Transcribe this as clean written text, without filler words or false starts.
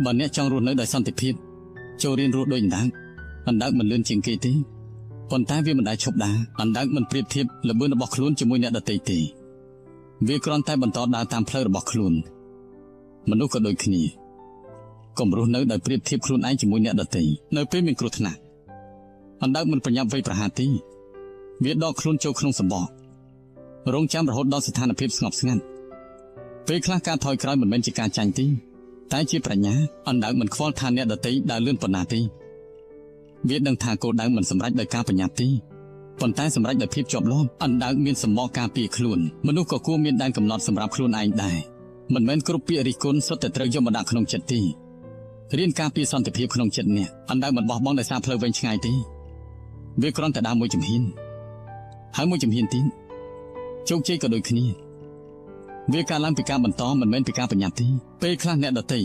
បើអ្នកចង់រស់នៅដោយសន្តិភាពចូលរៀនរស់ដោយអណ្ដើកមិនលឿនជាងគេទេប៉ុន្តែវាមិនដែលឈប់ដើរអណ្ដើកមិនប្រៀបធៀបល្បឿនរបស់ខ្លួនជាមួយអ្នកដទៃទេវាគ្រាន់តែបន្តដើរតាមផ្លូវរបស់ខ្លួនមនុស្សក៏ដូចគ្នាកុំរស់នៅដោយប្រៀបធៀបខ្លួនឯងជាមួយអ្នកដទៃនៅពេលមានគ្រោះថ្នាក់អណ្ដើកមិនប្រញាប់វាយប្រហារទេវាដកខ្លួនចូលក្នុងសម្បករងចាំរហូតដល់ស្ថានភាពស្ងប់ស្ងាត់ពេលខ្លះការថយក្រោយមិនមែនជាការចាញ់ទេតែជាប្រាជ្ញាអណ្ដើកមិនខ្វល់ថាអ្នកដទៃដើរលឿនប៉ុណ្ណាទេវាដឹងថាគោលដៅមិនសម្រេចដោយការប្រញាប់ទេប៉ុន្តែសម្រេចដោយភាពជាប់លាប់អណ្ដើកមានសម្បកការពារខ្លួនមនុស្សក៏គួរមានដែនកំណត់សម្រាប់ខ្លួនឯងដែរមិនមែនគ្រប់ពាក្យរិះគន់សុទ្ធតែត្រូវយកមកដាក់ក្នុងចិត្តទេរៀនការពារសន្តិភាពក្នុងចិត្តអ្នកអណ្ដើកមិនបោះបង់ដោយសារផ្លូវវែងឆ្ងាយទេវាគ្រាន់តែដើរមួយជំហានហើយមួយជំហានទៀតជោគជ័យក៏ដូចគ្នាវាកើតឡើងពីការបន្តមិនមែនពីការប្រញាប់ទេពេលខ្លះអ្នកដទៃ